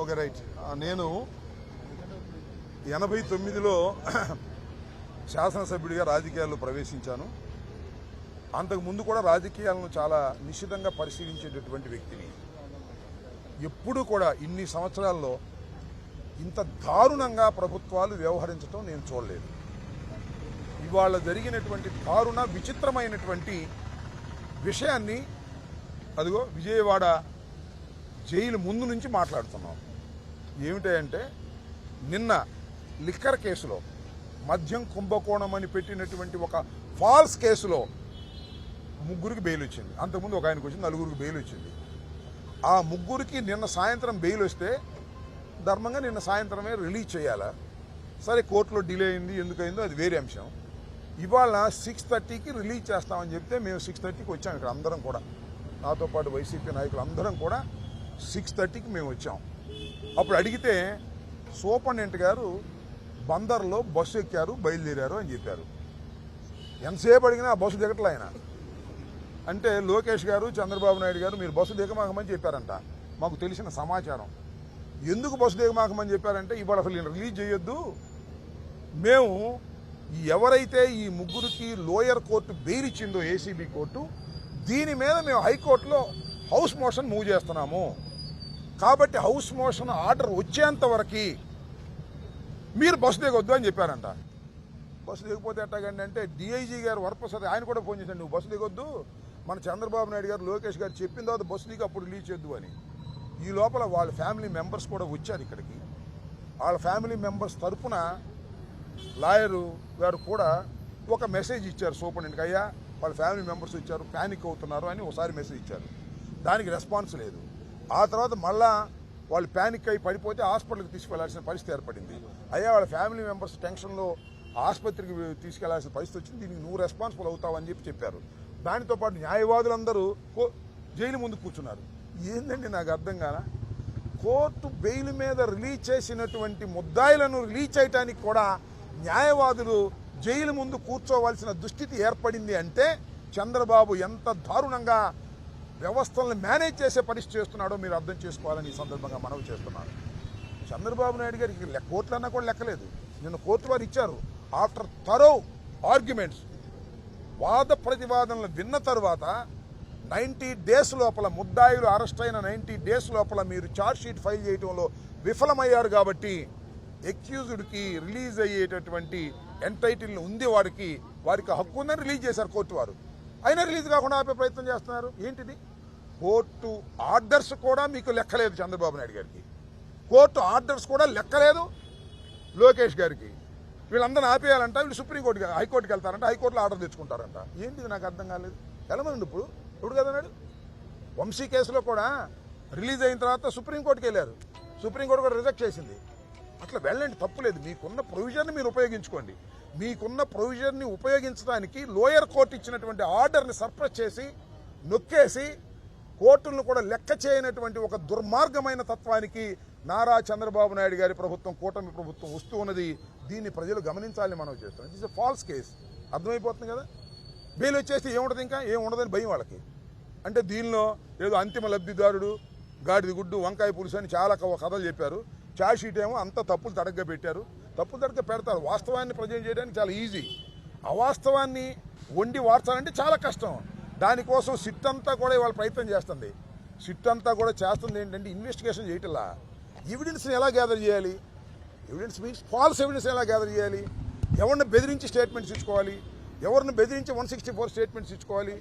Okay right. నేను 89లో శాసనసభ్యుడిగా రాజకీయాల్లో ప్రవేశించాను. అంతకుముందు కూడా రాజకీయాలను చాలా నిశ్చితంగా పరిశీలించేటటువంటి వ్యక్తిని. ఎప్పుడూ కూడా ఇన్ని సంవత్సరాల్లో ఇంత దారుణంగా ప్రభుత్వాలు వ్యవహరించడం నేను చూడలేదు. ఇవాళ జరిగినటువంటి దారుణ విచిత్రమైనటువంటి విషయాన్ని అదిగో విజయవాడ జైలు ముందు నుంచి మాట్లాడుతున్నాం. ఏమిటంటే నిన్న లిక్కర్ కేసులో మద్యం కుంభకోణం అని పెట్టినటువంటి ఒక ఫాల్స్ కేసులో 3 బెయిల్ వచ్చింది. అంతకుముందు ఒక ఆయనకు వచ్చింది, 4 బెయిల్ వచ్చింది. ఆ 3 నిన్న సాయంత్రం బెయిల్ వస్తే ధర్మంగా నిన్న సాయంత్రమే రిలీజ్ చేయాలా. సరే కోర్టులో డిలే అయింది, ఎందుకైందో అది వేరే అంశం. ఇవాళ 6:30కి రిలీజ్ చేస్తామని చెప్తే మేము 6:30కి వచ్చాం. ఇక్కడ అందరం కూడా నాతో పాటు వైసీపీ నాయకులు అందరం కూడా 6:30కి మేము వచ్చాం. అప్పుడు అడిగితే సూపరింటెండెంట్ గారు బందర్లో బస్సు ఎక్కారు, బయలుదేరారు అని చెప్పారు. ఎంతసేపు అడిగినా ఆ బస్సు దిగట్లే ఆయన. అంటే లోకేష్ గారు, చంద్రబాబు నాయుడు గారు మీరు బస్సు దిగమాకమని చెప్పారంట. మాకు తెలిసిన సమాచారం. ఎందుకు బస్సు దిగమాకమని చెప్పారంటే ఇవాళ అసలు రిలీజ్ చేయొద్దు, మేము ఎవరైతే ఈ 3కి లోయర్ కోర్టు బెయిల్ ఇచ్చిందో ఏసీబీ కోర్టు, దీని మీద మేము హైకోర్టులో హౌస్ మోషన్ మూవ్ చేస్తున్నాము. కాబట్టి హౌస్ మోషన్ ఆర్డర్ వచ్చేంత వరకు మీరు బస్సు దిగొద్దు అని చెప్పారంట. బస్సు దిగకపోతే ఎట్టాగండి అంటే డిఐజీ గారు వరప్రసాద్ ఆయన కూడా ఫోన్ చేశాడు, నువ్వు బస్సు దిగొద్దు, మన చంద్రబాబు నాయుడు గారు లోకేష్ గారు చెప్పిన తర్వాత బస్సు దిగి అప్పుడు రిలీజ్ చేయొద్దు అని. ఈ లోపల వాళ్ళ ఫ్యామిలీ మెంబర్స్ కూడా వచ్చారు ఇక్కడికి. వాళ్ళ ఫ్యామిలీ మెంబర్స్ తరఫున లాయరు గారు కూడా ఒక మెసేజ్ ఇచ్చారు సూపరింటెండెంట్కి, అయ్యా వాళ్ళ ఫ్యామిలీ మెంబర్స్ వచ్చారు, ప్యానిక్ అవుతున్నారు అని ఒకసారి మెసేజ్ ఇచ్చారు. దానికి రెస్పాన్స్ లేదు. ఆ తర్వాత మళ్ళా వాళ్ళు ప్యానిక్ అయి పడిపోతే హాస్పిటల్కి తీసుకెళ్లాల్సిన పరిస్థితి ఏర్పడింది. అయ్యా వాళ్ళ ఫ్యామిలీ మెంబర్స్ టెన్షన్లో ఆసుపత్రికి తీసుకెళ్లాల్సిన పరిస్థితి వచ్చింది, దీనికి నువ్వు రెస్పాన్సిబుల్ అవుతావు అని చెప్పారు. దానితో పాటు న్యాయవాదులందరూ జైలు ముందు కూర్చున్నారు. ఏందండి నాకు అర్థం కాల. కోర్టు బెయిల్ మీద రిలీజ్ చేసినటువంటి ముద్దాయిలను రిలీజ్ చేయడానికి కూడా న్యాయవాదులు జైలు ముందు కూర్చోవలసిన దుస్థితి ఏర్పడింది అంటే చంద్రబాబు ఎంత దారుణంగా వ్యవస్థలను మేనేజ్ చేసే పరిస్థితి చేస్తున్నాడో మీరు అర్థం చేసుకోవాలని ఈ సందర్భంగా మనవి చేస్తున్నాను. చంద్రబాబు నాయుడు గారికి కోర్టులన్నా కూడా లెక్కలేదు. నిన్న కోర్టు వారు ఇచ్చారు, ఆఫ్టర్ థరో ఆర్గ్యుమెంట్స్, వాద ప్రతివాదనలు విన్న తర్వాత 90 డేస్ లోపల ముద్దాయిలు అరెస్ట్ అయిన 90 డేస్ లోపల మీరు ఛార్జ్ షీట్ ఫైల్ చేయడంలో విఫలమయ్యారు కాబట్టి ఎక్యూజ్డ్కి రిలీజ్ అయ్యేటటువంటి ఎంటైటిల్ ఉంది, వారికి హక్కు ఉందని రిలీజ్ చేశారు కోర్టు వారు. అయినా రిలీజ్ కాకుండా ఆపే ప్రయత్నం చేస్తున్నారు. ఏంటిది? కోర్టు ఆర్డర్స్ కూడా మీకు లెక్కలేదు చంద్రబాబు నాయుడు గారికి, కోర్టు ఆర్డర్స్ కూడా లెక్కలేదు లోకేష్ గారికి. వీళ్ళందరినీ ఆపేయాలంట, వీళ్ళు సుప్రీంకోర్టుకి హైకోర్టుకి వెళ్తారంట, హైకోర్టులో ఆర్డర్ తెచ్చుకుంటారంట. ఏంటిది నాకు అర్థం కాలేదు. వెళ్ళమండి ఇప్పుడు కదన్నాడు. వంశీ కేసులో కూడా రిలీజ్ అయిన తర్వాత సుప్రీంకోర్టుకి వెళ్ళారు, సుప్రీంకోర్టు కూడా రిజెక్ట్ చేసింది. అట్లా వెళ్ళండి, తప్పులేదు. మీకున్న ప్రొవిజన్ని మీరు ఉపయోగించుకోండి. మీకున్న ప్రొవిజన్ని ఉపయోగించడానికి లోయర్ కోర్టు ఇచ్చినటువంటి ఆర్డర్ని సర్ప్రెస్ చేసి నొక్కేసి కోర్టులను కూడా లెక్క చేయనటువంటి ఒక దుర్మార్గమైన తత్వానికి నారా చంద్రబాబు నాయుడు గారి ప్రభుత్వం, కూటమి ప్రభుత్వం వస్తూ ఉన్నది. దీన్ని ప్రజలు గమనించాలని మనం చేస్తున్నాం. It's a false case. అర్థమైపోతుంది కదా. బెయిల్ వచ్చేస్తే ఏముండదు, ఇంకా ఏం ఉండదని భయం వాళ్ళకి. అంటే దీనిలో ఏదో అంతిమ లబ్ధిదారుడు, గాడిది గుడ్డు, వంకాయ పులుసు అని చాలా కథలు చెప్పారు. ఛార్జ్ షీట్ ఏమో అంతా తప్పులు తడగ్గా పెట్టారు. తప్పులు తడగ్గా పెడతారు. వాస్తవాన్ని ప్రజెంట్ చేయడానికి చాలా ఈజీ. అవాస్తవాన్ని వండి వార్చాలంటే చాలా కష్టం. దానికోసం సిట్ అంతా కూడా ఇవాళ ప్రయత్నం చేస్తుంది. సిట్ అంతా కూడా చేస్తుంది ఏంటంటే ఇన్వెస్టిగేషన్ చేయటంలా, ఎవిడెన్స్ని ఎలా గ్యాదర్ చేయాలి, ఎవిడెన్స్ మీన్స్ ఫాల్స్ ఎవిడెన్స్ ఎలా గ్యాదర్ చేయాలి, ఎవరిని బెదిరించి స్టేట్మెంట్స్ ఇచ్చుకోవాలి, ఎవరిని బెదిరించి 164 స్టేట్మెంట్స్ ఇచ్చుకోవాలి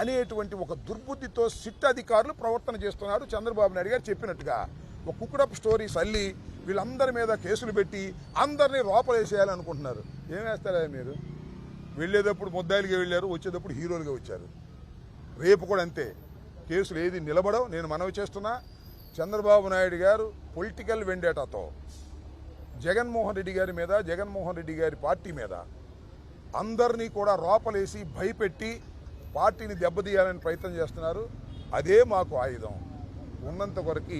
అనేటువంటి ఒక దుర్బుద్ధితో సిట్ అధికారులు ప్రవర్తన చేస్తున్నారు. చంద్రబాబు నాయుడు గారు చెప్పినట్టుగా ఒక కుక్కడప్ స్టోరీస్ అల్లి వీళ్ళందరి మీద కేసులు పెట్టి అందరినీ లోపలేసేయాలనుకుంటున్నారు. ఏం వేస్తారా మీరు? వెళ్ళేటప్పుడు ముద్దాయిలుగా వెళ్ళారు, వచ్చేటప్పుడు హీరోలుగా వచ్చారు. రేపు కూడా అంతే. కేసులు ఏది నిలబడవు. నేను మనవి చేస్తున్నా, చంద్రబాబు నాయుడు గారు పొలిటికల్ వెండేటాతో జగన్మోహన్ రెడ్డి గారి మీద, జగన్మోహన్ రెడ్డి గారి పార్టీ మీద అందరినీ కూడా రోపలేసి భయపెట్టి పార్టీని దెబ్బతీయాలని ప్రయత్నం చేస్తున్నారు. అదే మాకు ఆయుధం. ఉన్నంత వరకు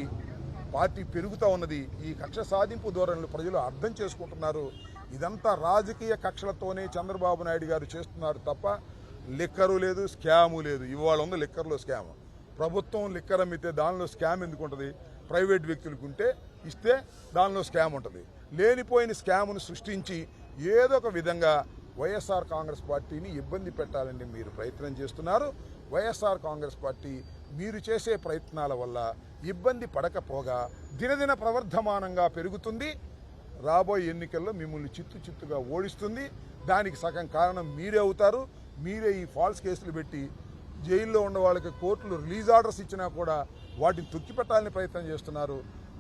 పార్టీ పెరుగుతూ ఉన్నది. ఈ కక్ష సాధింపు ధోరణులు ప్రజలు అర్థం చేసుకుంటున్నారు. ఇదంతా రాజకీయ కక్షలతోనే చంద్రబాబు నాయుడు గారు చేస్తున్నారు తప్ప లిక్కరు లేదు, స్కాము లేదు. ఇవాళ ఉంది లిక్కర్లో స్కామ్. ప్రభుత్వం లిక్కర్ అమ్మితే దానిలో స్కామ్ ఎందుకు ఉంటుంది? ప్రైవేట్ వ్యక్తులకు ఉంటే ఇస్తే దానిలో స్కామ్ ఉంటుంది. లేనిపోయిన స్కామ్ను సృష్టించి ఏదో ఒక విధంగా వైఎస్ఆర్ కాంగ్రెస్ పార్టీని ఇబ్బంది పెట్టాలని మీరు ప్రయత్నం చేస్తున్నారు. వైఎస్ఆర్ కాంగ్రెస్ పార్టీ మీరు చేసే ప్రయత్నాల వల్ల ఇబ్బంది పడకపోగా దినదిన ప్రవర్ధమానంగా పెరుగుతుంది. రాబోయే ఎన్నికల్లో మిమ్మల్ని చిత్తుగా ఓడిస్తుంది. దానికి సగం కారణం మీరే అవుతారు. మీరే ఈ ఫాల్స్ కేసులు పెట్టి జైల్లో ఉన్న వాళ్ళకి కోర్టులు రిలీజ్ ఆర్డర్స్ ఇచ్చినా కూడా వాటిని తొక్కిపెట్టాలని ప్రయత్నం చేస్తున్నారు.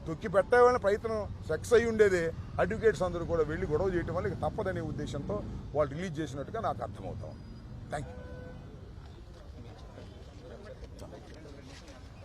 తొక్కిపెట్టాలని ప్రయత్నం సక్సెస్ అయి ఉండేదే అడ్వకేట్స్ అందరూ కూడా వెళ్ళి గొడవ చేయడం వల్ల ఇక తప్పదనే ఉద్దేశంతో వాళ్ళు రిలీజ్ చేసినట్టుగా నాకు అర్థమవుతాం. Thank you.